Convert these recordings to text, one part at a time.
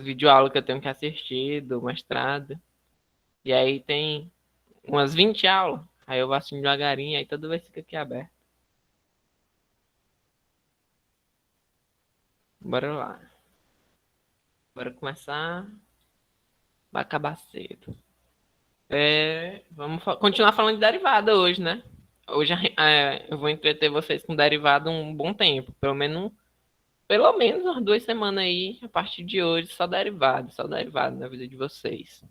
umas videoaulas que eu tenho que assistir do mestrado. E aí tem umas 20 aulas. Aí eu vou assistindo devagarinho, aí toda vez fica aqui aberto. Bora lá. Bora começar. Vai acabar cedo. Vamos continuar falando de derivada hoje, né? Hoje eu vou entreter vocês com derivada um bom tempo. Pelo menos umas 2 semanas aí, a partir de hoje, só derivado na vida de vocês.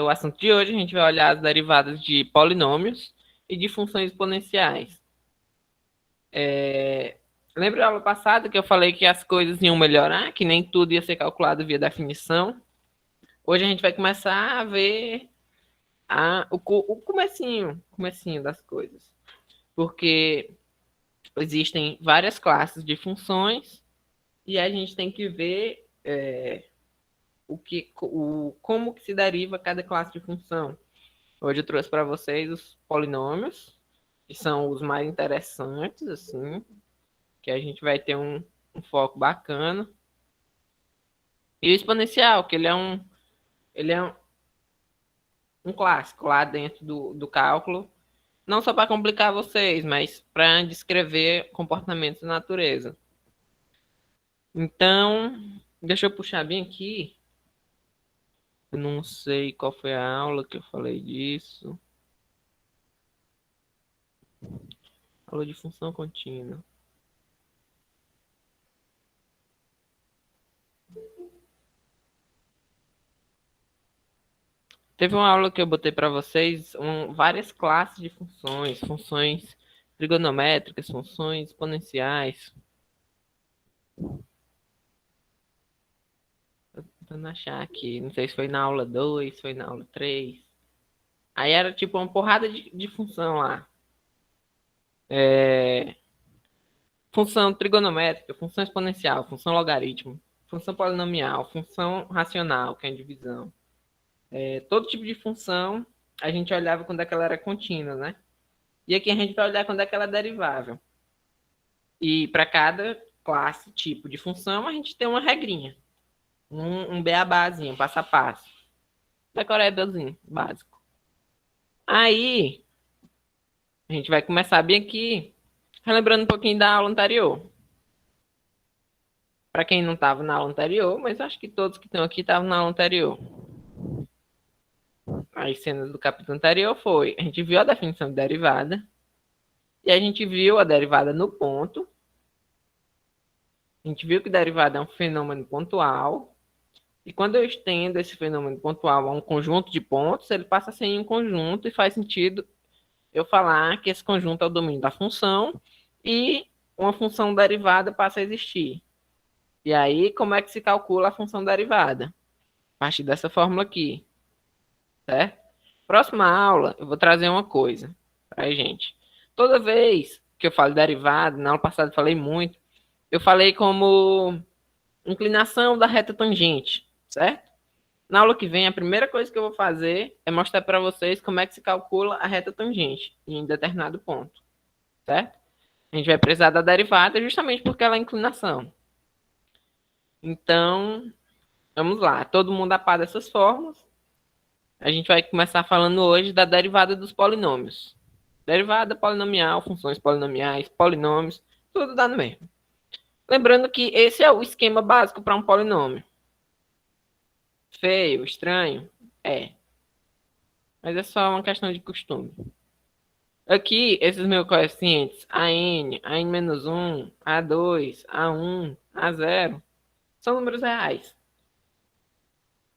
O assunto de hoje a gente vai olhar as derivadas de polinômios e de funções exponenciais. Lembra da aula passada que eu falei que as coisas iam melhorar, que nem tudo ia ser calculado via definição? Hoje a gente vai começar a ver o comecinho das coisas. Porque existem várias classes de funções e a gente tem que ver como que se deriva cada classe de função. Hoje eu trouxe para vocês os polinômios, que são os mais interessantes, assim, que a gente vai ter um foco bacana. E o exponencial, que ele é um clássico lá dentro do cálculo, não só para complicar vocês, mas para descrever comportamentos da natureza. Então, deixa eu puxar bem aqui. Eu não sei qual foi a aula que eu falei disso. Aula de função contínua. Teve uma aula que eu botei para vocês várias classes de funções, funções trigonométricas, funções exponenciais. Tentando achar aqui, não sei se foi na aula 2, foi na aula 3. Aí era tipo uma porrada de função lá. Função trigonométrica, função exponencial, função logaritmo, função polinomial, função racional, que é a divisão. Todo tipo de função a gente olhava quando aquela era contínua, né? E aqui a gente vai olhar quando aquela é derivável. E para cada classe, tipo de função, a gente tem uma regrinha. Um beabazinho, passo a passo. Decoredazinho, básico. Aí, a gente vai começar bem aqui, relembrando um pouquinho da aula anterior. Para quem não estava na aula anterior, mas acho que todos que estão aqui estavam na aula anterior. As cenas do capítulo anterior foi, a gente viu a definição de derivada, e a gente viu a derivada no ponto. A gente viu que derivada é um fenômeno pontual, e quando eu estendo esse fenômeno pontual a um conjunto de pontos, ele passa a ser um conjunto e faz sentido eu falar que esse conjunto é o domínio da função e uma função derivada passa a existir. E aí, como é que se calcula a função derivada? A partir dessa fórmula aqui, certo? Próxima aula, eu vou trazer uma coisa para a gente. Toda vez que eu falo derivada, na aula passada eu falei muito, eu falei como inclinação da reta tangente, certo? Na aula que vem, a primeira coisa que eu vou fazer é mostrar para vocês como é que se calcula a reta tangente em determinado ponto, certo? A gente vai precisar da derivada justamente porque ela é inclinação. Então, vamos lá. Todo mundo a par dessas fórmulas. A gente vai começar falando hoje da derivada dos polinômios. Derivada polinomial, funções polinomiais, polinômios, tudo dá no mesmo. Lembrando que esse é o esquema básico para um polinômio. Feio, estranho? É. Mas é só uma questão de costume. Aqui, esses meus coeficientes, AN, AN-1, A2, A1, A0, são números reais.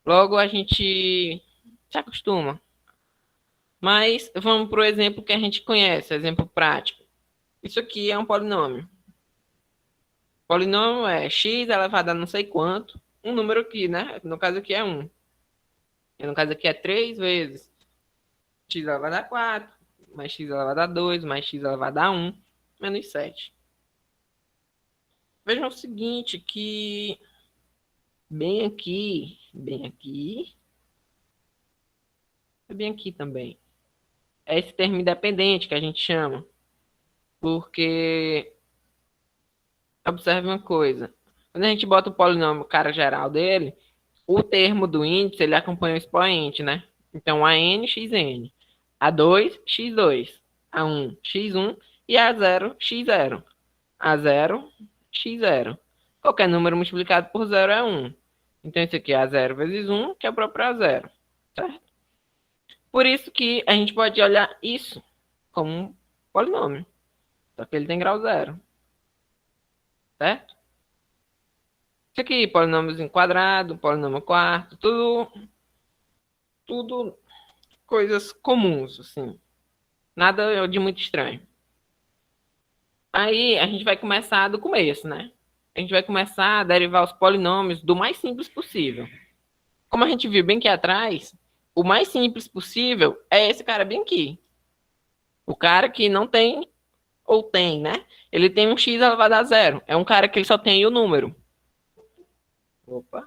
Logo, a gente se acostuma. Mas vamos para o exemplo que a gente conhece, exemplo prático. Isso aqui é um polinômio. Polinômio é x elevado a não sei quanto, um número aqui, né? No caso aqui é 1. E no caso aqui é 3 vezes x elevado a 4, mais x elevado a 2, mais x elevado a 1, menos 7. Vejam o seguinte, que bem aqui, bem aqui também. É esse termo independente que a gente chama. Porque, observe uma coisa, Quando a gente bota o polinômio cara geral dele, o termo do índice, ele acompanha o expoente, né? Então, AN, XN. A2, X2. A1, X1. E A0, X0. A0, X0. Qualquer número multiplicado por zero é 1. Então, isso aqui é A0 vezes 1, que é o próprio A0. Certo? Por isso que a gente pode olhar isso como um polinômio. Só que ele tem grau zero. Certo? Isso aqui, polinômios em quadrado, polinômio quarto, tudo coisas comuns, assim. Nada de muito estranho. Aí a gente vai começar do começo, né? A gente vai começar a derivar os polinômios do mais simples possível. Como a gente viu bem aqui atrás, o mais simples possível é esse cara bem aqui. O cara que não tem, ou tem, né? Ele tem um x elevado a zero. É um cara que ele só tem o número. Opa.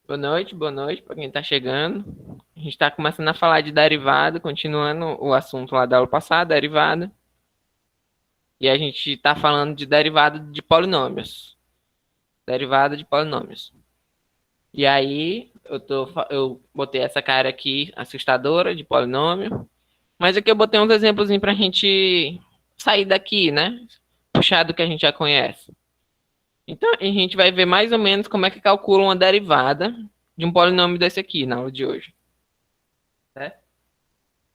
Boa noite para quem está chegando. A gente está começando a falar de derivada, continuando o assunto lá da aula passada, derivada. E a gente está falando de derivada de polinômios. Derivada de polinômios. E aí, eu botei essa cara aqui, assustadora, de polinômio. Mas aqui eu botei uns exemplos para a gente sair daqui, né? Puxar do que a gente já conhece. Então, a gente vai ver mais ou menos como é que calcula uma derivada de um polinômio desse aqui na aula de hoje. Certo?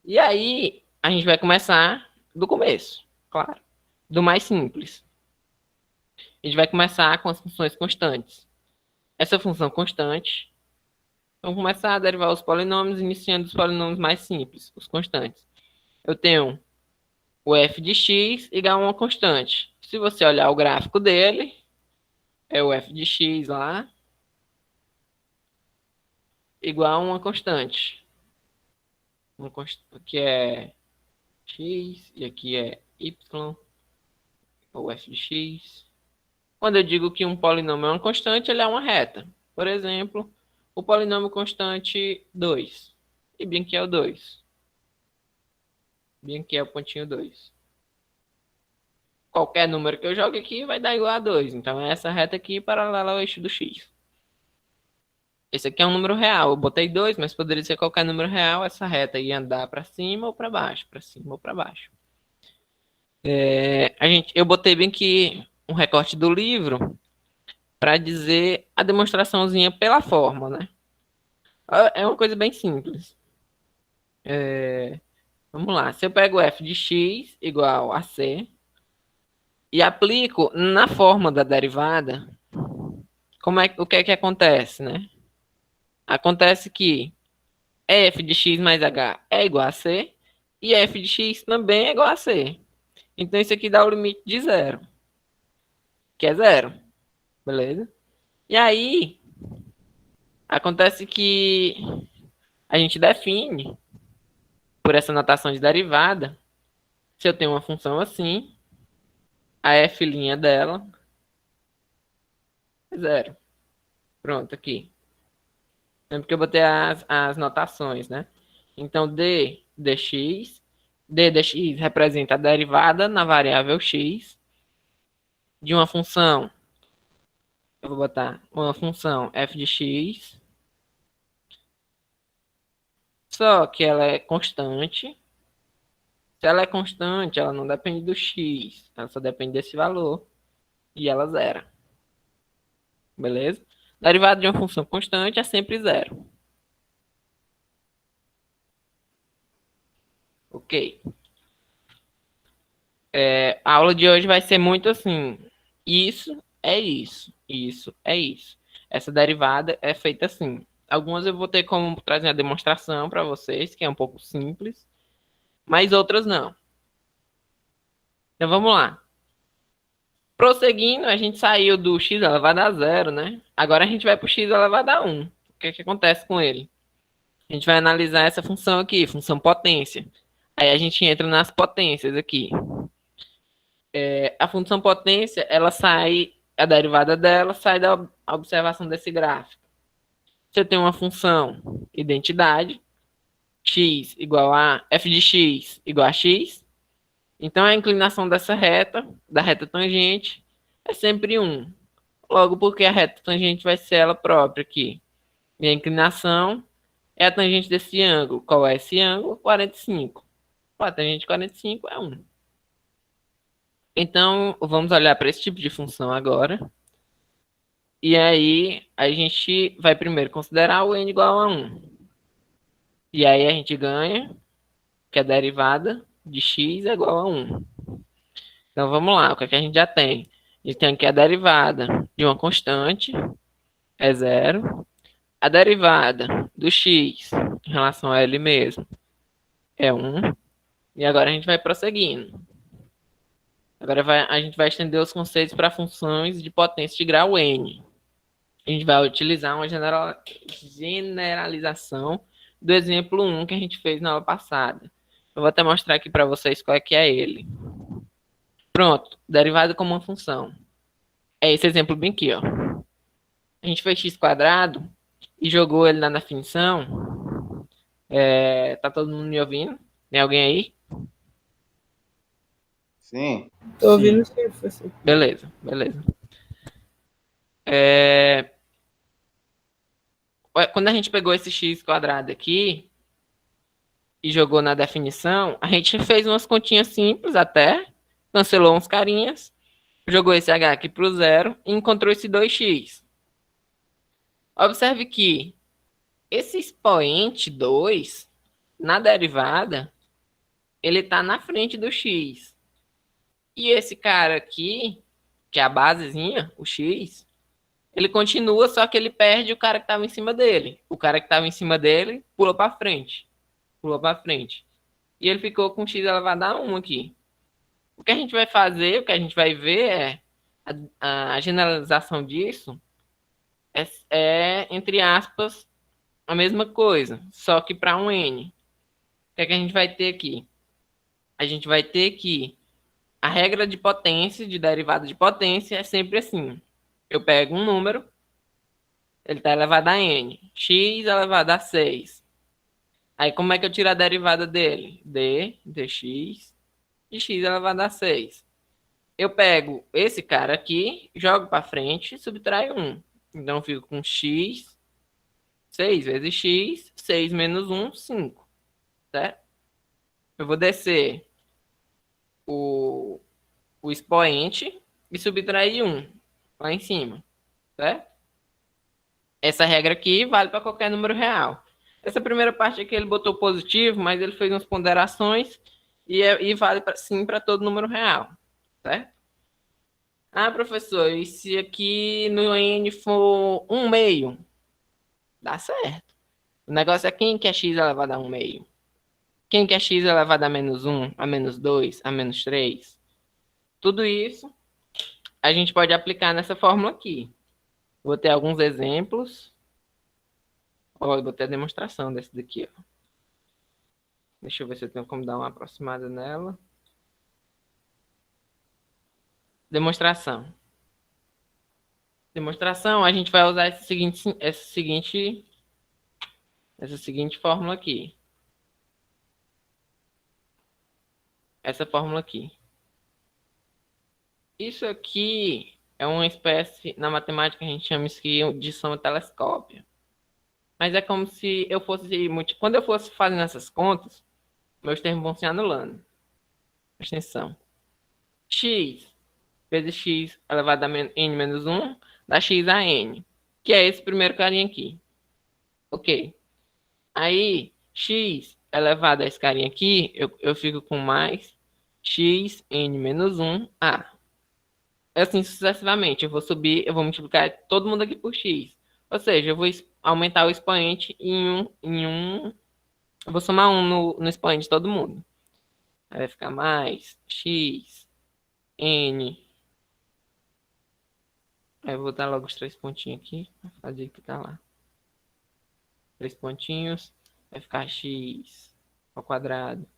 E aí, a gente vai começar do começo, claro. Do mais simples. A gente vai começar com as funções constantes. Essa função constante, vamos começar a derivar os polinômios, iniciando os polinômios mais simples, os constantes. Eu tenho o f de x igual a uma constante. Se você olhar o gráfico dele, é o f de x lá, igual a uma constante. Aqui é x e aqui é y, ou f de x. Quando eu digo que um polinômio é uma constante, ele é uma reta. Por exemplo, o polinômio constante 2. E bem aqui é o 2. Bem aqui é o pontinho 2. Qualquer número que eu jogue aqui vai dar igual a 2. Então é essa reta aqui paralela ao eixo do x. Esse aqui é um número real. Eu botei 2, mas poderia ser qualquer número real. Essa reta ia andar para cima ou para baixo. Para cima ou para baixo. Eu botei bem aqui um recorte do livro para dizer a demonstraçãozinha pela forma, né? É uma coisa bem simples. Vamos lá. Se eu pego f de x igual a c e aplico na forma da derivada, o que é que acontece, né? Acontece que f de x mais h é igual a c e f de x também é igual a c. Então isso aqui dá o limite de zero, que é zero. Beleza? E aí, acontece que a gente define, por essa notação de derivada, se eu tenho uma função assim, a f' dela é zero. Pronto, aqui. Lembra que eu botei as notações, né? Então, dx representa a derivada na variável x de uma função. Eu vou botar uma função f de x, só que ela é constante. Se ela é constante, ela não depende do x, ela só depende desse valor e ela zera. Beleza? Derivada de uma função constante é sempre zero. Ok. A aula de hoje vai ser muito assim. Isso é isso. Isso é isso. Essa derivada é feita assim. Algumas eu vou ter como trazer a demonstração para vocês, que é um pouco simples, mas outras não. Então vamos lá. Prosseguindo, a gente saiu do x elevado a zero, né? Agora a gente vai para o x elevado a 1. O que que acontece com ele? A gente vai analisar essa função aqui, função potência. Aí a gente entra nas potências aqui. A função potência, a derivada dela sai da observação desse gráfico. Se eu tenho uma função identidade, x igual a f de x igual a x, Então, a inclinação dessa reta, da reta tangente, é sempre 1. Logo, porque a reta tangente vai ser ela própria aqui. E a inclinação é a tangente desse ângulo. Qual é esse ângulo? 45. A tangente de 45 é 1. Então, vamos olhar para esse tipo de função agora. E aí, a gente vai primeiro considerar o n igual a 1. E aí, a gente ganha que a derivada de x é igual a 1. Então, vamos lá. O que é que a gente já tem? A gente tem aqui a derivada de uma constante, é 0. A derivada do x em relação a ele mesmo é 1. E agora a gente vai prosseguindo. Agora a gente vai estender os conceitos para funções de potência de grau n. A gente vai utilizar uma generalização do exemplo 1 que a gente fez na aula passada. Eu vou até mostrar aqui para vocês qual é que é ele. Pronto, derivada como uma função. É esse exemplo bem aqui, ó. A gente fez x² e jogou ele na definição. Tá todo mundo me ouvindo? Tem alguém aí? Sim. Tô ouvindo sim, professor. Beleza. Quando a gente pegou esse x² aqui e jogou na definição, a gente fez umas continhas simples até, cancelou uns carinhas, jogou esse h aqui pro 0 e encontrou esse 2x. Observe que esse expoente 2, na derivada, ele está na frente do x. E esse cara aqui, que é a basezinha, o x, ele continua, só que ele perde o cara que estava em cima dele. O cara que estava em cima dele pulou para frente. E ele ficou com x elevado a 1 aqui. O que a gente vai fazer, o que a gente vai ver é a generalização disso entre aspas, a mesma coisa, só que para um n. O que é que a gente vai ter aqui? A gente vai ter que a regra de potência, de derivada de potência, é sempre assim. Eu pego um número, ele está elevado a n. X elevado a 6. Aí como é que eu tiro a derivada dele? Dx de x elevado a 6. Eu pego esse cara aqui, jogo para frente e subtraio 1. Então eu fico com x, 6 vezes x, 6 menos 1, 5. Certo? Eu vou descer o expoente e subtrair 1 lá em cima. Certo? Essa regra aqui vale para qualquer número real. Essa primeira parte aqui ele botou positivo, mas ele fez umas ponderações e vale sim para todo número real. Certo? Ah, professor, e se aqui no n for 1 meio? Dá certo. O negócio é quem que é x elevado a 1 meio? Quem que é x elevado a menos 1, a menos 2, a menos 3? Tudo isso a gente pode aplicar nessa fórmula aqui. Vou ter alguns exemplos. Vou ter a demonstração desse daqui. Ó. Deixa eu ver se eu tenho como dar uma aproximada nela. Demonstração. Demonstração, a gente vai usar essa seguinte fórmula aqui. Essa fórmula aqui. Isso aqui é uma espécie, na matemática a gente chama isso de soma telescópio. Mas é como se eu fosse, quando eu fosse fazendo essas contas, meus termos vão se anulando. Presta atenção. X vezes x elevado a n menos 1 dá x a n, que é esse primeiro carinha aqui. Ok. Aí, x elevado a esse carinha aqui, eu fico com mais x n menos 1 a. Assim sucessivamente. Eu vou subir, eu vou multiplicar todo mundo aqui por x. Ou seja, eu vou aumentar o expoente em um. Eu vou somar 1 no expoente de todo mundo. Aí vai ficar mais x, n. Aí eu vou dar logo os 3 pontinhos aqui. Vou fazer que tá lá. 3 pontinhos. Vai ficar x ao quadrado,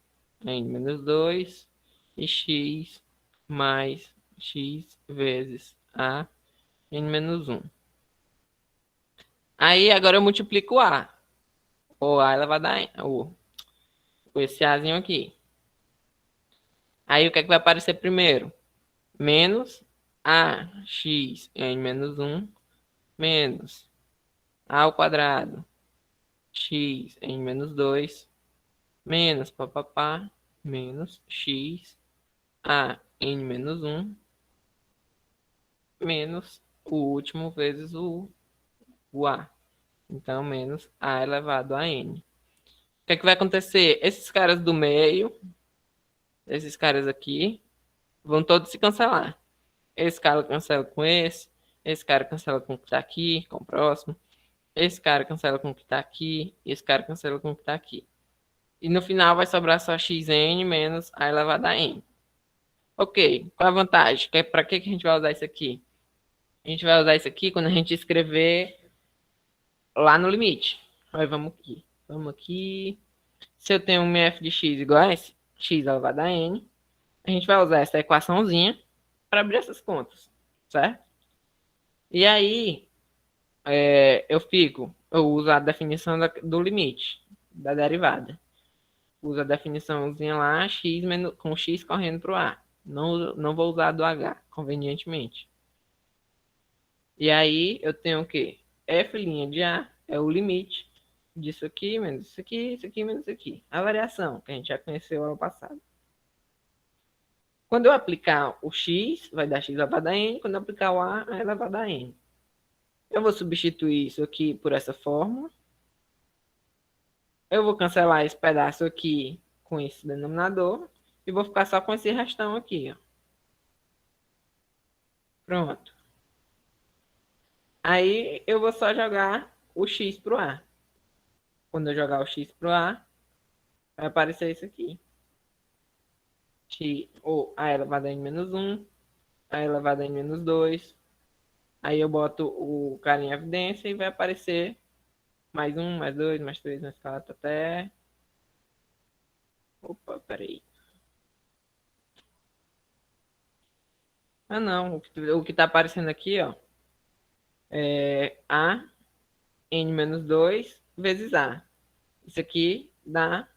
n menos 2. E x mais x vezes a n menos 1. Aí agora eu multiplico o a. O a elevado a n. Esse azinho aqui. Aí o que é que vai aparecer primeiro? Menos ax em menos 1 menos a ao quadrado x em menos 2 menos papapá menos x a em menos 1 menos o último vezes o a. Então, menos a elevado a n. O que é que vai acontecer? Esses caras do meio, esses caras aqui, vão todos se cancelar. Esse cara cancela com esse cara cancela com o que está aqui, com o próximo. Esse cara cancela com o que está aqui, esse cara cancela com o que está aqui. E no final vai sobrar só xn menos a elevado a n. Ok, qual a vantagem? Para que a gente vai usar isso aqui? A gente vai usar isso aqui quando a gente escrever lá no limite. Aí vamos aqui. Vamos aqui. Se eu tenho um f de x igual a x elevado a n, a gente vai usar essa equaçãozinha para abrir essas contas, certo? E aí, eu uso a definição do limite, da derivada. Uso a definiçãozinha lá, com x correndo para o a. Não vou usar do h, convenientemente. E aí, eu tenho o quê? F' de a é o limite disso aqui, menos isso aqui, isso aqui, menos isso aqui. A variação, que a gente já conheceu ano passado. Quando eu aplicar o x, vai dar x elevado a n. Quando eu aplicar o a elevado a n. Eu vou substituir isso aqui por essa fórmula. Eu vou cancelar esse pedaço aqui com esse denominador. E vou ficar só com esse restão aqui, ó. Pronto. Aí eu vou só jogar o x pro a. Quando eu jogar o x pro a, vai aparecer isso aqui. Ou a elevado a n menos 1, a elevado a n menos 2. Aí eu boto o cara em evidência e vai aparecer mais 1, mais 2, mais 3, mais 4, até... Opa, peraí. Ah, não. O que tá aparecendo aqui, ó, é a n menos 2 vezes a. Isso aqui dá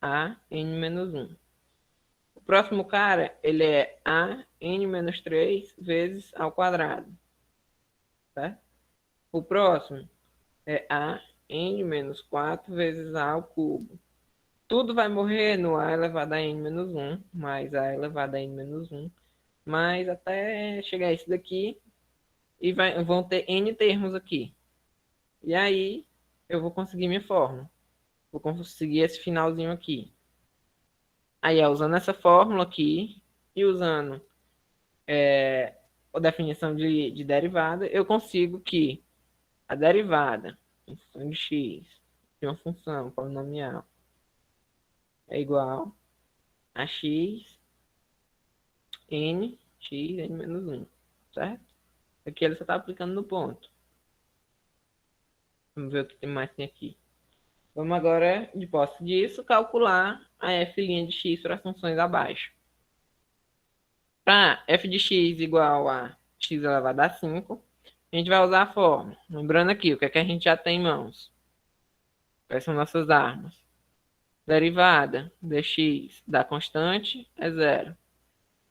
a n menos 1. O próximo cara, ele é a n menos 3 vezes ao quadrado. Certo? O próximo é a n menos 4 vezes a ao cubo. Tudo vai morrer no a elevado a n menos 1, mais a elevado a n menos 1, mais até chegar a esse daqui, e vão ter n termos aqui. E aí, eu vou conseguir minha fórmula. Vou conseguir esse finalzinho aqui. Aí, usando essa fórmula aqui, e usando a definição de derivada, eu consigo que a derivada em função de x de uma função polinomial é igual a x n menos 1, certo? Aqui ele só está aplicando no ponto. Vamos ver o que mais tem aqui. Vamos agora, de posse disso, calcular a f' de x para as funções abaixo. Para f de x igual a x elevado a 5, a gente vai usar a fórmula. Lembrando aqui, o que é que a gente já tem em mãos? Quais são nossas armas? Derivada dx da constante é zero.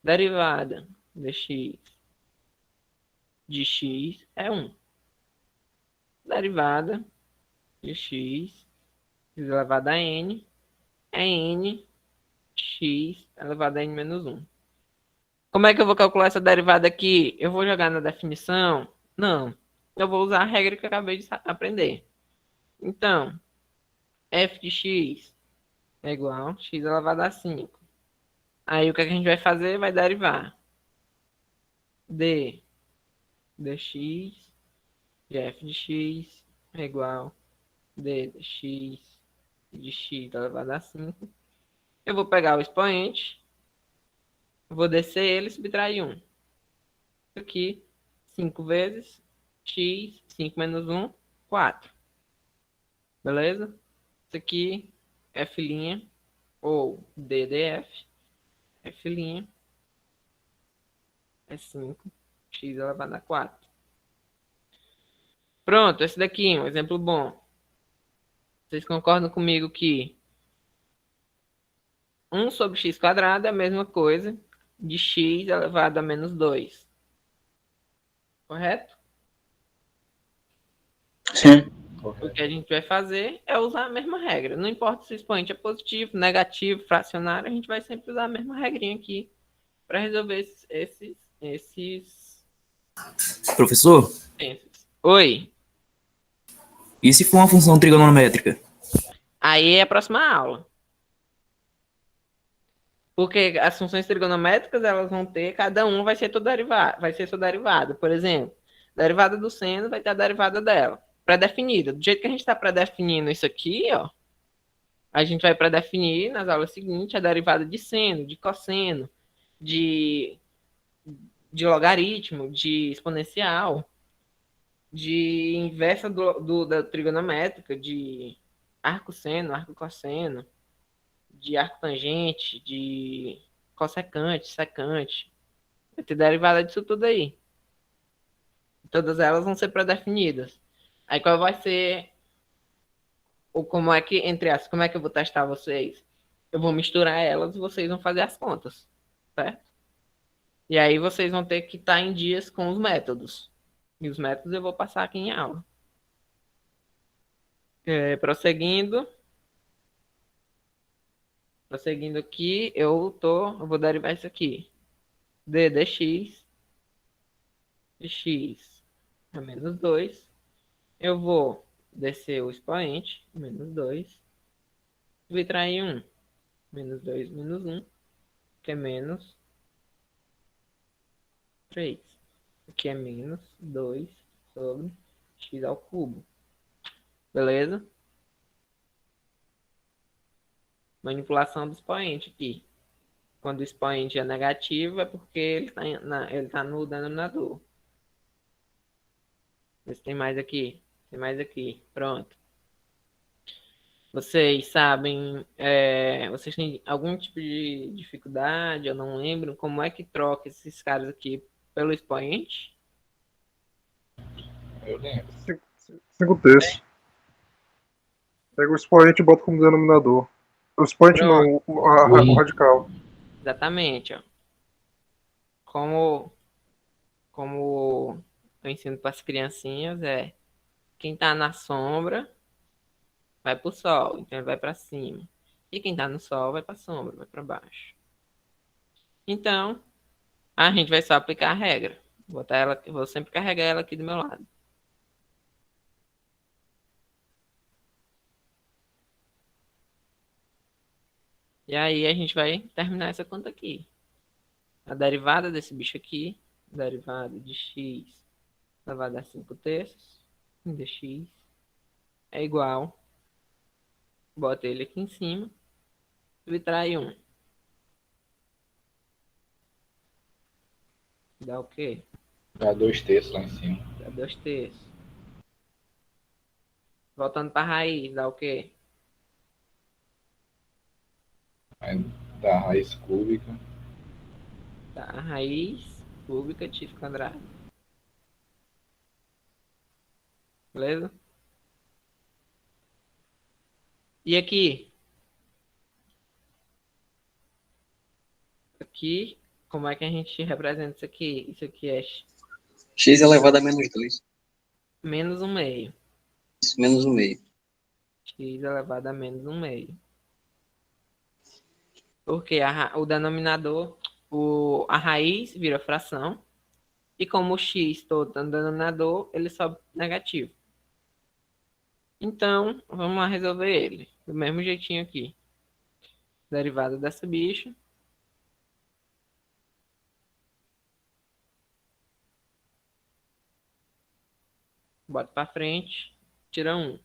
Derivada dx de x é 1. Derivada de x elevado a n é n x elevado a n menos 1. Como é que eu vou calcular essa derivada aqui? Eu vou jogar na definição? Não. Eu vou usar a regra que eu acabei de aprender. Então, f de x é igual a x elevado a 5. Aí o que a gente vai fazer? Vai derivar d dx de f de x é igual a d dx de x elevado a 5. Eu vou pegar o expoente, vou descer ele e subtrair 1. Aqui, 5 vezes x, 5 menos 1, 4. Beleza? Isso aqui, f' ou ddf, f' é 5, x elevado a 4. Pronto, esse daqui é um exemplo bom. Vocês concordam comigo que 1 sobre x quadrado é a mesma coisa de x elevado a menos 2. Correto? Sim. O que a gente vai fazer é usar a mesma regra. Não importa se o expoente é positivo, negativo, fracionário, a gente vai sempre usar a mesma regrinha aqui para resolver esses. Professor, Oi. e se for uma função trigonométrica? Aí é a próxima aula. Porque as funções trigonométricas, elas vão ter, cada um vai ser seu derivado. Por exemplo, a derivada do seno vai ter a derivada dela, pré-definida. Do jeito que a gente está pré-definindo isso aqui, ó, a gente vai pré-definir nas aulas seguintes a derivada de seno, de cosseno, de, de logaritmo, de exponencial, de inversa da trigonométrica, de arco-seno, arco-cosseno, de arco-tangente, de cossecante, secante. Vai ter derivada disso tudo aí. Todas elas vão ser pré-definidas. Aí qual vai ser, ou como é que, entre as, como é que eu vou testar vocês? Eu vou misturar elas e vocês vão fazer as contas, certo? E aí vocês vão ter que estar em dias com os métodos. E os métodos eu vou passar aqui em aula. Prosseguindo. Prosseguindo aqui, eu vou derivar isso aqui. D dx de x a menos 2. Eu vou descer o expoente, menos 2. Subtrair 1. Menos 2 menos 1, que é menos 3. Que é menos 2 sobre x ao cubo. Beleza? Manipulação do expoente aqui. Quando o expoente é negativo, é porque ele tá no denominador. Vê se tem mais aqui. Tem mais aqui. Pronto. Vocês sabem, vocês têm algum tipo de dificuldade? Eu não lembro. Como é que troca esses caras aqui pelo expoente? Eu lembro. 5 terços. Pega o expoente e bota como denominador. O expoente Pronto. não, o radical. Exatamente, ó. Como eu ensino para as criancinhas, quem está na sombra vai para o sol, então ele vai para cima. E quem está no sol vai para a sombra, vai para baixo. Então, a gente vai só aplicar a regra. Vou sempre carregar ela aqui do meu lado. E aí a gente vai terminar essa conta aqui. A derivada desse bicho aqui, derivada de x elevado a 5 terços dx é igual, bota ele aqui em cima, subtrai 1. Dá o quê? Dá 2 terços lá em cima. Dá 2 terços. Voltando para a raiz, dá o quê? Aí dá a raiz cúbica. Dá a raiz cúbica de x quadrado. Beleza? E aqui? Aqui, como é que a gente representa isso aqui? Isso aqui é X elevado a menos 2. menos 1 meio. Isso, menos 1 meio. X elevado a menos 1 meio. Porque o denominador, a raiz vira fração. E como o x todo está no denominador, ele sobe negativo. Então, vamos lá resolver ele. Do mesmo jeitinho aqui. Derivada dessa bicha. Bota para frente. Tira 1.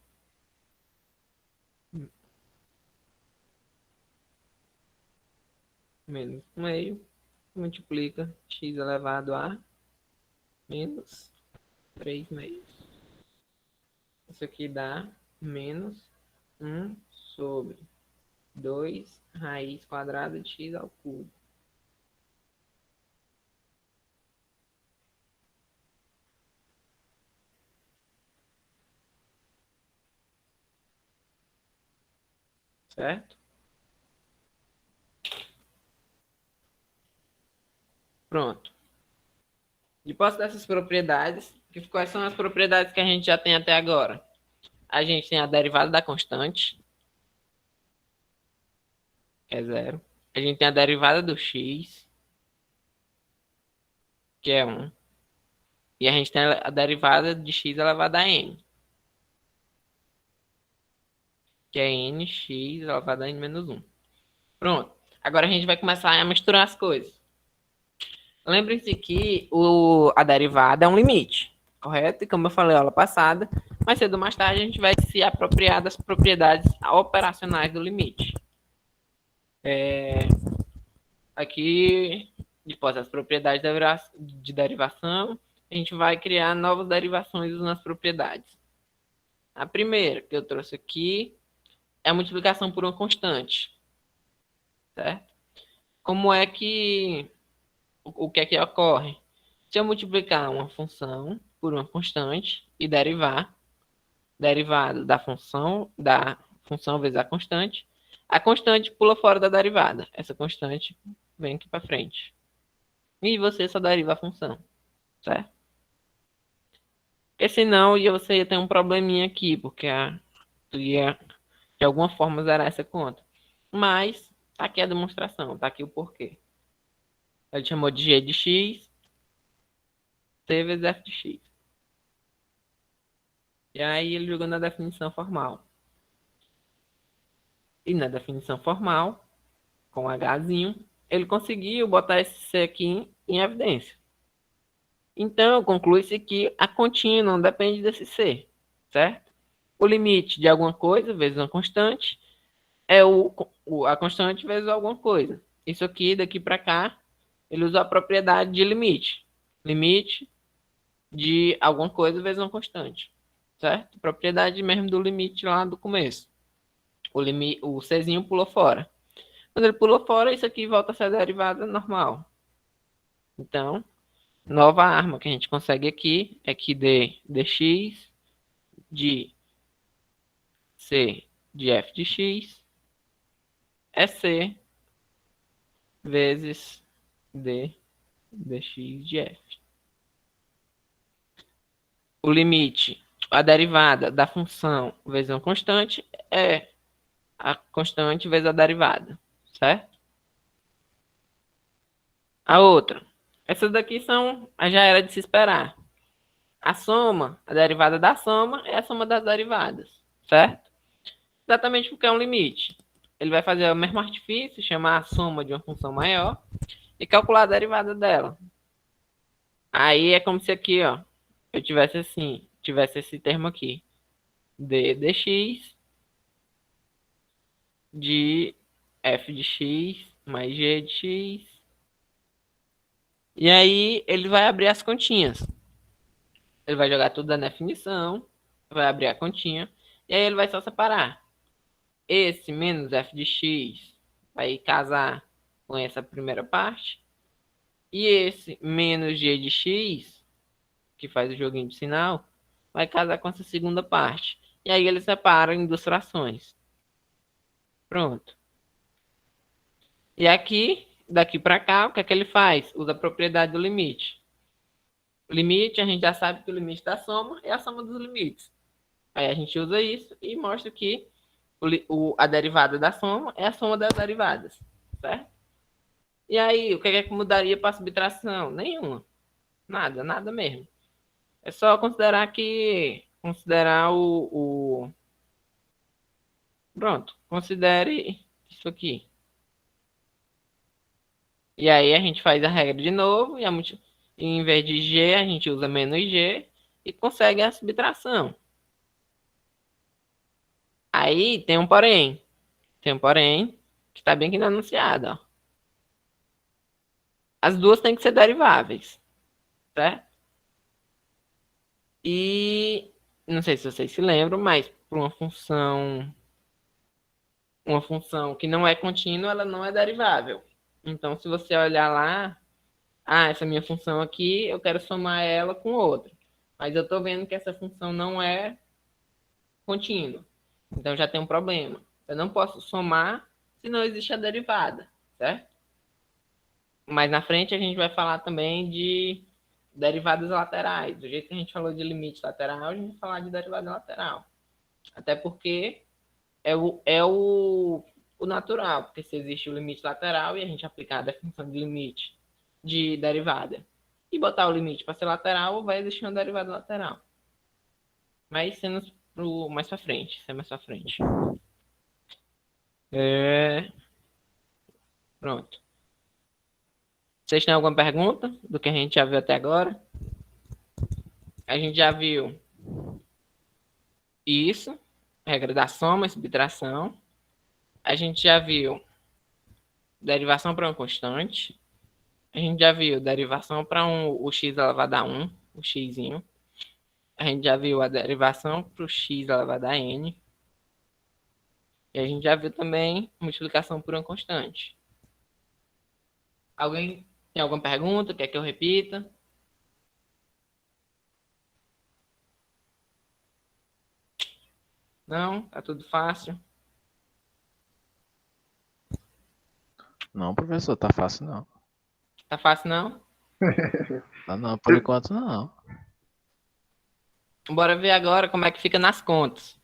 Menos 1 meio. Multiplica x elevado a menos 3 meios. Isso aqui dá menos 1 sobre 2 raiz quadrada de x ao cubo. Certo? Pronto. De posse dessas propriedades, quais são as propriedades que a gente já tem até agora? A gente tem a derivada da constante, que é 0. A gente tem a derivada do x, que é 1. E a gente tem a derivada de x elevado a n, que é nx elevado a n menos 1. Pronto. Agora a gente vai começar a misturar as coisas. Lembrem-se que a derivada é um limite, correto? E como eu falei na aula passada, mais cedo ou mais tarde a gente vai se apropriar das propriedades operacionais do limite. Aqui, depois das propriedades de derivação, a gente vai criar novas derivações nas propriedades. A primeira que eu trouxe aqui é a multiplicação por uma constante, certo? Como é que... O que é que ocorre? Se eu multiplicar uma função por uma constante e derivar, derivado da função vezes a constante pula fora da derivada. Essa constante vem aqui para frente. E você só deriva a função, certo? Porque senão você ia ter um probleminha aqui, porque tu ia, de alguma forma, zerar essa conta. Mas, tá aqui a demonstração, tá aqui o porquê. Ele chamou de g de x, c vezes f de x. E aí ele jogou na definição formal. E na definição formal, com Hzinho, ele conseguiu botar esse c aqui em evidência. Então, conclui-se que a continha não depende desse c, certo? O limite de alguma coisa vezes uma constante é a constante vezes alguma coisa. Isso aqui, daqui para cá, ele usa a propriedade de limite. Limite de alguma coisa vezes uma constante. Certo? Propriedade mesmo do limite lá do começo. O Czinho pulou fora. Quando ele pulou fora, isso aqui volta a ser a derivada normal. Então, nova arma que a gente consegue aqui é que dx de c de f de x é c vezes d dx de f. O limite, a derivada da função vezes uma constante é a constante vezes a derivada, certo? A outra. Essas daqui já era de se esperar. A soma, a derivada da soma é a soma das derivadas, certo? Exatamente porque é um limite. Ele vai fazer o mesmo artifício, chamar a soma de uma função maior e calcular a derivada dela. Aí é como se aqui, ó, eu tivesse assim, tivesse esse termo aqui, d dx de f de x mais g de x. E aí ele vai abrir as continhas. Ele vai jogar tudo na definição, vai abrir a continha, e aí ele vai só separar. Esse menos f de x vai casar com essa primeira parte. E esse menos g de x, que faz o joguinho de sinal, vai casar com essa segunda parte. E aí ele separa em duas frações. Pronto. E aqui, daqui para cá, o que é que ele faz? Usa a propriedade do limite. O limite, a gente já sabe que o limite da soma é a soma dos limites. Aí a gente usa isso e mostra que a derivada da soma é a soma das derivadas, certo? E aí, o que é que mudaria para a subtração? Nenhuma. Nada mesmo. É só considerar Pronto, considere isso aqui. E aí a gente faz a regra de novo e em vez de g, a gente usa menos g e consegue a subtração. Aí tem um porém. Tem um porém que está bem aqui no enunciado, ó. As duas têm que ser deriváveis, certo? E não sei se vocês se lembram, mas para uma função que não é contínua, ela não é derivável. Então, se você olhar lá, essa minha função aqui, eu quero somar ela com outra. Mas eu estou vendo que essa função não é contínua. Então, já tem um problema. Eu não posso somar se não existe a derivada, certo? mais na frente a gente vai falar também de derivadas laterais. Do jeito que a gente falou de limite lateral, a gente vai falar de derivada lateral. Até porque o natural, porque se existe o limite lateral e a gente aplicar a definição de limite de derivada e botar o limite para ser lateral, vai existir uma derivada lateral. Mas sendo mais para frente, isso é mais para frente. Pronto. Vocês têm alguma pergunta do que a gente já viu até agora? A gente já viu isso, regra da soma e subtração. A gente já viu derivação para uma constante. A gente já viu derivação para o x elevado a 1, o xzinho. A gente já viu a derivação para o x elevado a n. E a gente já viu também multiplicação por uma constante. Alguém tem alguma pergunta? Quer que eu repita? Não? Tá tudo fácil? Não, professor, tá fácil não. Tá fácil não? Não, por enquanto não. Bora ver agora como é que fica nas contas.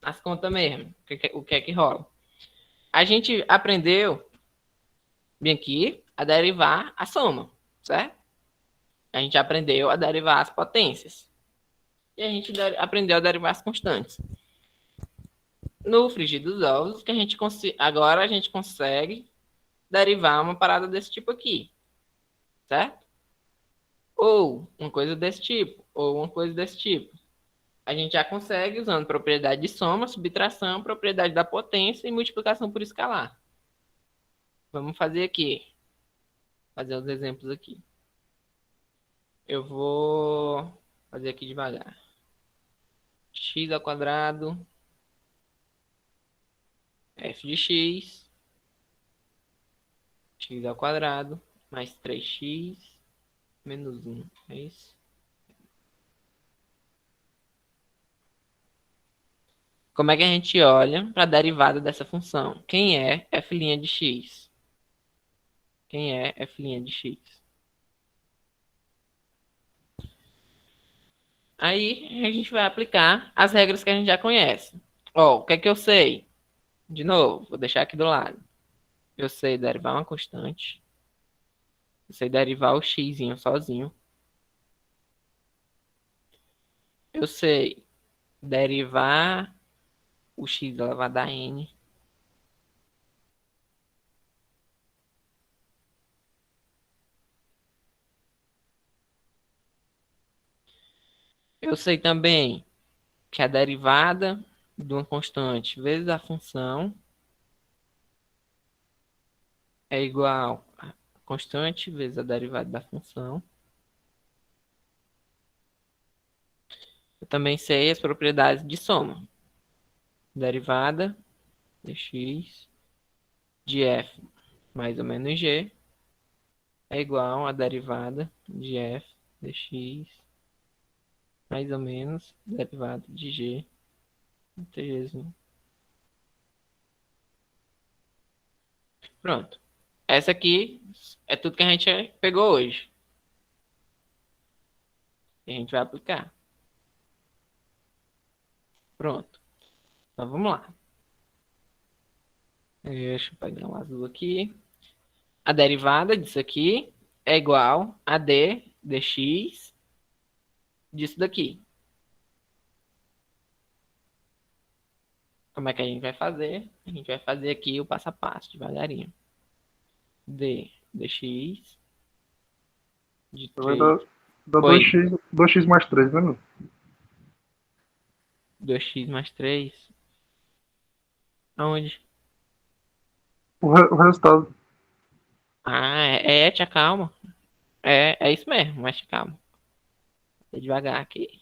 Nas contas mesmo. O que é que rola? A gente aprendeu bem aqui a derivar a soma, certo? A gente aprendeu a derivar as potências. E a gente aprendeu a derivar as constantes. No frigir dos ovos, que agora a gente consegue derivar uma parada desse tipo aqui, certo? Ou uma coisa desse tipo, ou uma coisa desse tipo. A gente já consegue usando propriedade de soma, subtração, propriedade da potência e multiplicação por escalar. Vamos fazer aqui. Fazer os exemplos aqui. Eu vou fazer aqui devagar. X ao quadrado, f de x, x ao quadrado, mais 3x, menos 1. É isso? Como é que a gente olha para a derivada dessa função? Quem é f' de x? Quem é f' de x? Aí a gente vai aplicar as regras que a gente já conhece. Ó, o que é que eu sei? De novo, vou deixar aqui do lado. Eu sei derivar uma constante. Eu sei derivar o xzinho sozinho. Eu sei derivar o x elevado a n. Eu sei também que a derivada de uma constante vezes a função é igual a constante vezes a derivada da função. Eu também sei as propriedades de soma. Derivada de x de f mais ou menos g é igual a derivada de f de x mais ou menos derivada de g de gzinho. Pronto. Essa aqui é tudo que a gente pegou hoje. E a gente vai aplicar. Pronto. Então vamos lá. Deixa eu pegar um azul aqui. A derivada disso aqui é igual a d dx disso daqui. Como é que a gente vai fazer? A gente vai fazer aqui o passo a passo, devagarinho. D dx de 3. Dá 2x mais 3, né, meu? 2x mais 3. Aonde? O resultado. Ah, tia, calma. É isso mesmo, mas calma. Vou devagar aqui.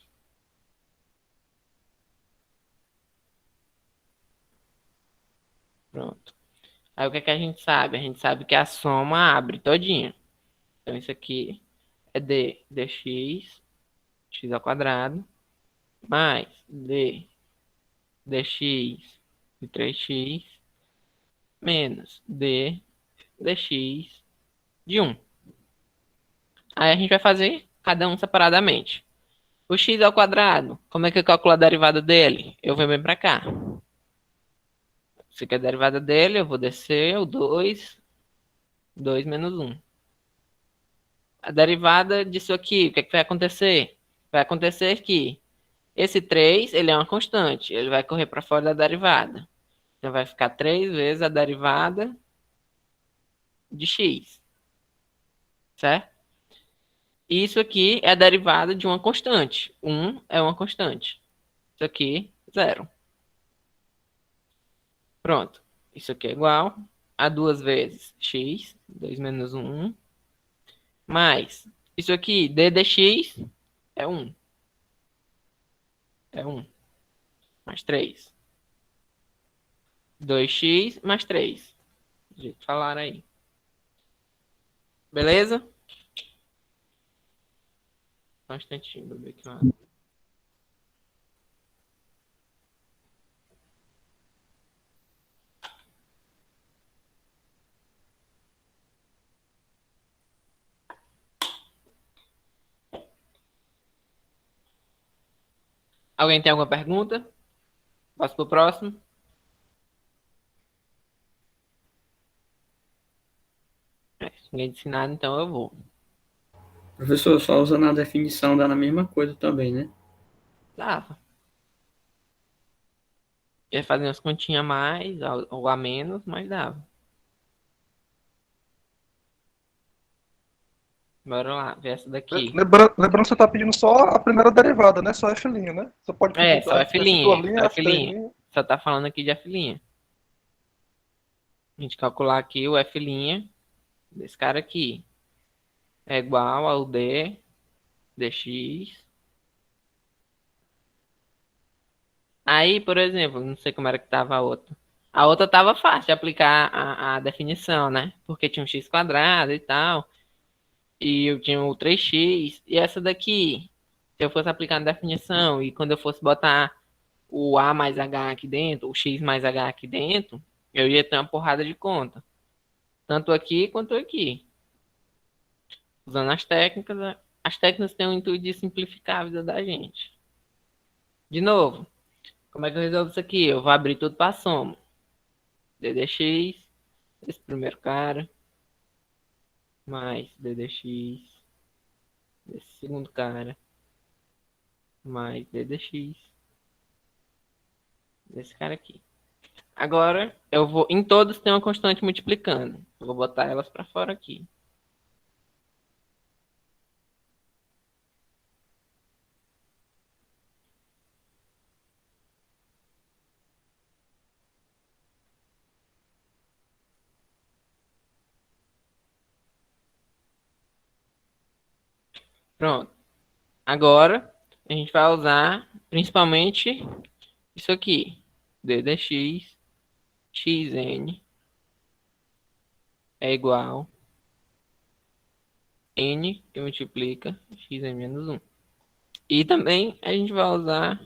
Pronto. Aí o que é que a gente sabe? A gente sabe que a soma abre todinha. Então isso aqui é d dx, x ao quadrado, mais d dx de 3x, menos d dx de 1. Aí a gente vai fazer cada um separadamente. O x ao quadrado, como é que eu calculo a derivada dele? Eu venho bem para cá. Se quer a derivada dele, eu vou descer o 2, 2 menos 1. A derivada disso aqui, o que é que vai acontecer? Vai acontecer que esse 3, ele é uma constante, ele vai correr para fora da derivada. Então vai ficar 3 vezes a derivada de x, certo? Isso aqui é a derivada de uma constante. 1 é uma constante. Isso aqui, 0. Pronto. Isso aqui é igual a 2 vezes x, 2 menos 1, mais isso aqui, d dx, é 1. É 1. Mais 3. 2x mais 3. Do jeito que falaram aí. Beleza? Só um instantinho, vou ver aqui uma... Alguém tem alguma pergunta? Posso pro próximo? Se ninguém disse nada, então eu vou. Professor, só usando a definição dá na mesma coisa também, né? Dava. Ia fazer umas continhas a mais ou a menos, mas dava. Bora lá, ver essa daqui. Lembrando que você tá pedindo só a primeira derivada, né? Só F', né? Você pode É, pedir só F2', F', só F3'. F'. Só tá falando aqui de F'. A gente calcular aqui o F' desse cara aqui. É igual ao D, dx. Aí, por exemplo, não sei como era que tava a outra. A outra tava fácil de aplicar a definição, né? Porque tinha um x quadrado e tal. E eu tinha o 3x. E essa daqui, se eu fosse aplicar na definição e quando eu fosse botar o a mais h aqui dentro, o x mais h aqui dentro, eu ia ter uma porrada de conta. Tanto aqui quanto aqui. Usando as técnicas têm o intuito de simplificar a vida da gente. De novo, como é que eu resolvo isso aqui? Eu vou abrir tudo para soma. ddx, esse primeiro cara, mais ddx, esse segundo cara, mais ddx, desse cara aqui. Agora, eu vou, em todos tem uma constante multiplicando. Eu vou botar elas para fora aqui. Pronto. Agora, a gente vai usar principalmente isso aqui. ddx, xn é igual n que multiplica xn menos 1. E também a gente vai usar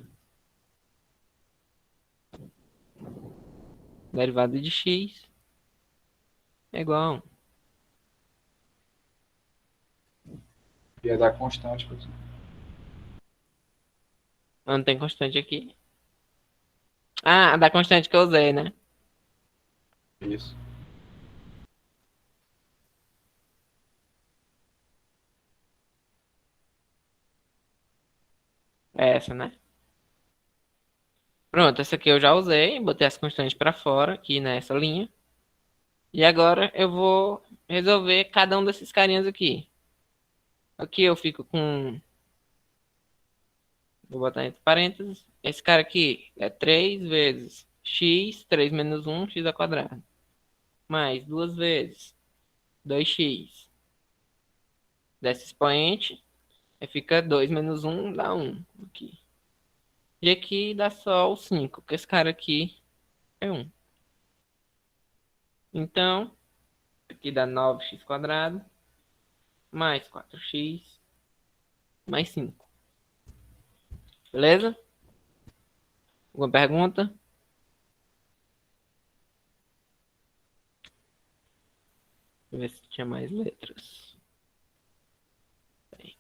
derivada de x é igual a 1. Ia dar constante, professor. Não tem constante aqui. Ah, a da constante que eu usei, né? Isso. É essa, né? Pronto, essa aqui eu já usei. Botei as constantes para fora aqui nessa linha. E agora eu vou resolver cada um desses carinhas aqui. Aqui eu fico com... Vou botar entre parênteses. Esse cara aqui é 3 vezes x, 3 menos 1, x ao quadrado. Mais 2 vezes 2x. Desse expoente, aí fica 2 menos 1, dá 1. Aqui. E aqui dá só o 5, porque esse cara aqui é 1. Então, aqui dá 9x quadrado, mais 4x, mais 5. Beleza? Alguma pergunta? eu ver se tinha mais letras. Bem,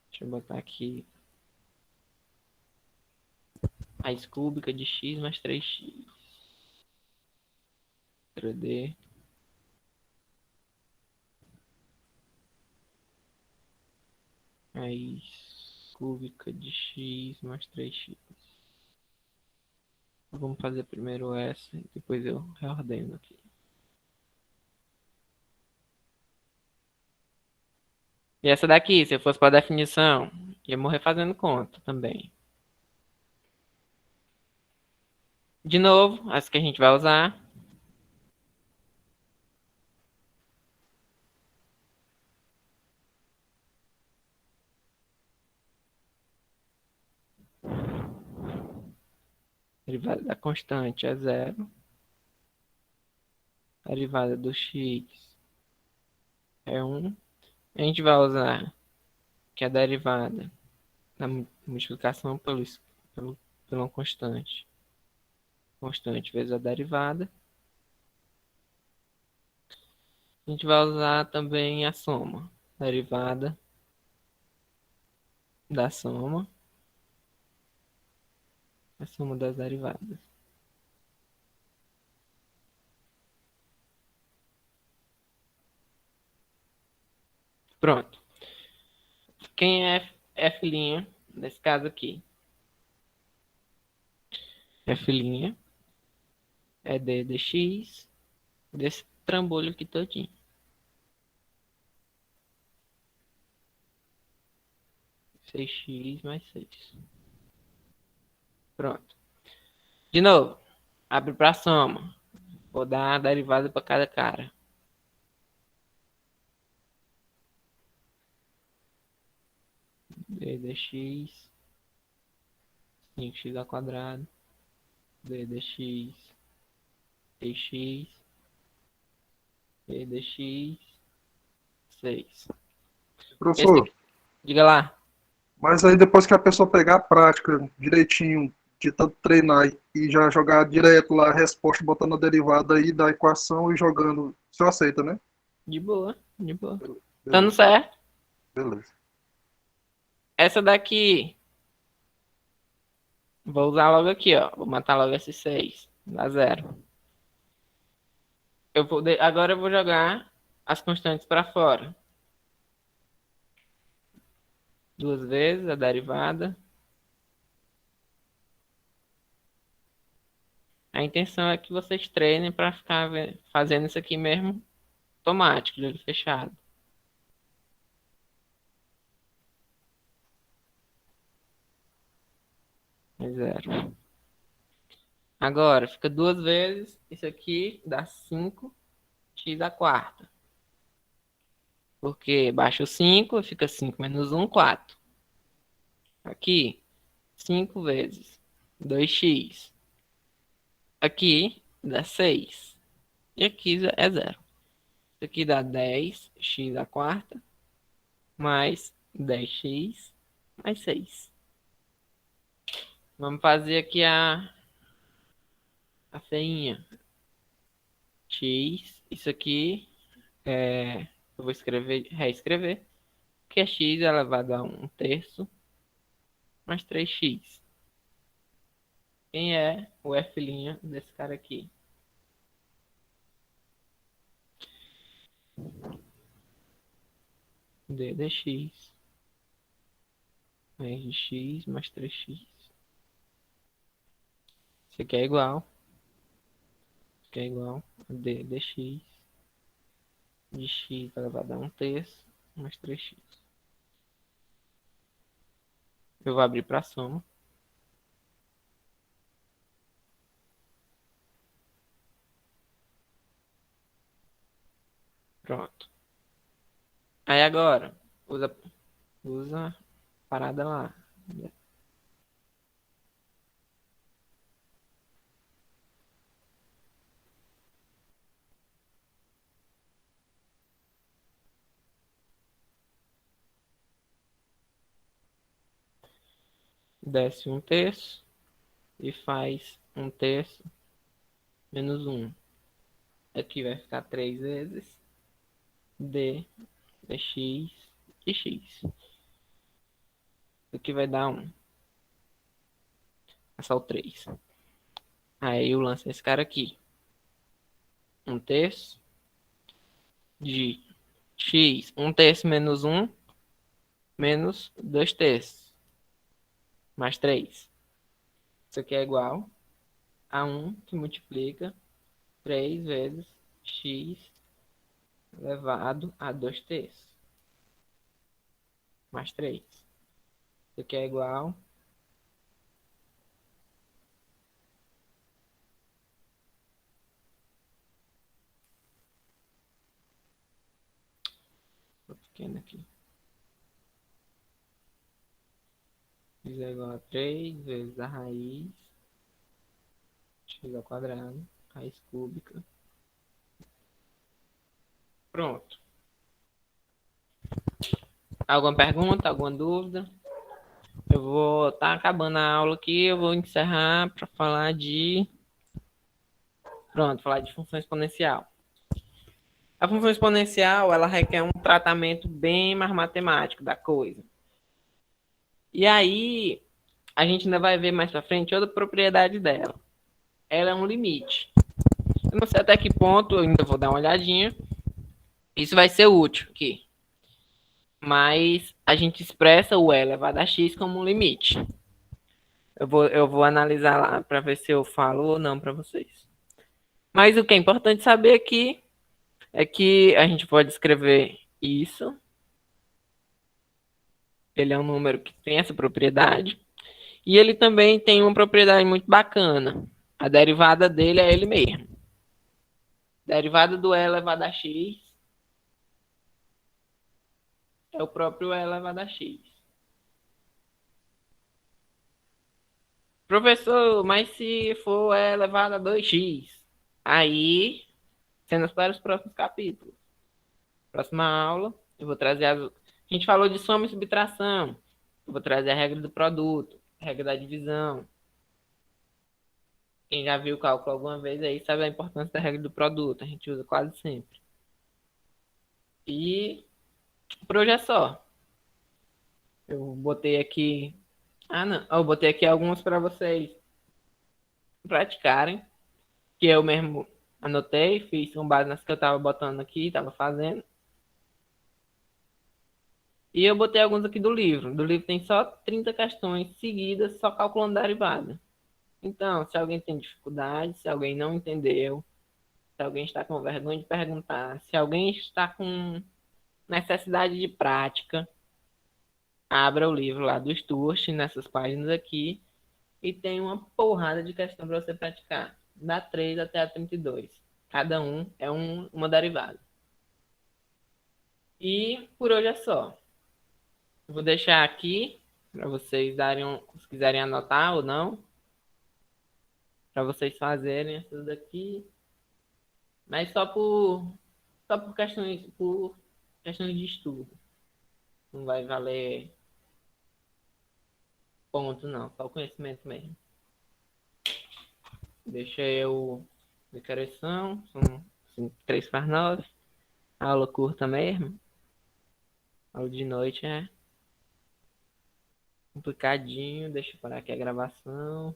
deixa eu botar aqui. Raiz cúbica de x mais 3x. Letra D. Raiz cúbica de x mais 3x. Vamos fazer primeiro essa e depois eu reordeno aqui. E essa daqui, se eu fosse para definição, ia morrer fazendo conta também. De novo, essa que a gente vai usar. Derivada da constante é zero. Derivada do x é 1. A gente vai usar que a derivada da multiplicação pela constante. Constante vezes a derivada. A gente vai usar também a soma. Derivada da soma. A soma das derivadas. Pronto. Quem é f' nesse caso aqui? F' é d dx desse trambolho aqui todinho. Seis x mais 6. Pronto. De novo, abre para soma. Vou dar a derivada para cada cara. D dx 5x ao quadrado. D dx 6x. D dx 6. Professor, Diga lá. mas aí depois que a pessoa pegar a prática direitinho, de tanto treinar e já jogar direto lá a resposta, botando a derivada aí da equação e jogando, você aceita, né? De boa, de boa. Dando Beleza, certo. beleza. Essa daqui, vou usar logo aqui, ó. Vou matar logo esses 6. Dá 0. Agora eu vou jogar as constantes para fora. Duas vezes a derivada. A intenção é que vocês treinem para ficar fazendo isso aqui mesmo automático, de olho fechado. É 0. Agora, fica duas vezes. Isso aqui dá 5x à quarta. Porque baixa o 5, fica 5 menos 1, 4. Aqui, 5 vezes 2x. Aqui dá 6. E aqui é 0. Isso aqui dá 10x à quarta. Mais 10x mais 6. Vamos fazer aqui a feinha. X. Isso aqui eu vou reescrever. Que é x elevado a 1/3 mais 3x. Quem é o f' desse cara aqui? D dx mais x mais 3x. Isso aqui é igual. Isso aqui é igual a d dx de x elevado a 1/3 mais 3x. Eu vou abrir para soma. Pronto. Aí agora, usa a parada lá. Desce 1/3 e faz 1/3 menos 1. Aqui vai ficar 3 vezes D dx de x. Aqui vai dar 1. É só o 3. Aí o lance desse cara aqui. 1/3 de x. 1/3 menos 1 menos 2/3 mais 3. Isso aqui é igual a 1 que multiplica 3 vezes x elevado a 2/3 mais 3. Isso aqui é igual pequeno aqui. Isso é igual a 3 vezes a raiz x ao quadrado, raiz cúbica. Pronto. Alguma pergunta, alguma dúvida? Eu vou estar acabando a aula aqui, eu vou encerrar para falar de... Pronto, falar de função exponencial. A função exponencial, ela requer um tratamento bem mais matemático da coisa. E aí, a gente ainda vai ver mais para frente outra propriedade dela. Ela é um limite. Eu não sei até que ponto, eu ainda vou dar uma olhadinha. Isso vai ser útil aqui. Mas a gente expressa o e elevado a x como um limite. Eu vou analisar lá para ver se eu falo ou não para vocês. Mas o que é importante saber aqui é que a gente pode escrever isso. Ele é um número que tem essa propriedade. E ele também tem uma propriedade muito bacana. A derivada dele é ele mesmo. Derivada do e elevado a x é o próprio e elevado a x. Professor, mas se for e elevado a 2x, aí, cenas para os próximos capítulos. Próxima aula, eu vou trazer as... A gente falou de soma e subtração. Eu vou trazer a regra do produto, a regra da divisão. Quem já viu o cálculo alguma vez aí sabe a importância da regra do produto. A gente usa quase sempre. E por hoje é só. Eu botei aqui... Ah, não. Eu botei aqui algumas para vocês praticarem. Que eu mesmo anotei, fiz com base nas que eu estava botando aqui, estava fazendo. E eu botei alguns aqui do livro. Do livro tem só 30 questões seguidas, só calculando derivada. Então, se alguém tem dificuldade, se alguém não entendeu, se alguém está com vergonha de perguntar, se alguém está com necessidade de prática, abra o livro lá do Stuart, nessas páginas aqui, e tem uma porrada de questão para você praticar. Da 3 até a 32. Cada um é uma derivada. E por hoje é só. Eu vou deixar aqui para vocês darem, se quiserem anotar ou não, para vocês fazerem essas daqui, mas só por questões de estudo. Não vai valer ponto não, só o conhecimento mesmo. Deixa eu ver que horas são 3 para 9. Aula curta mesmo. Aula de noite é complicadinho. Deixa eu parar aqui a gravação.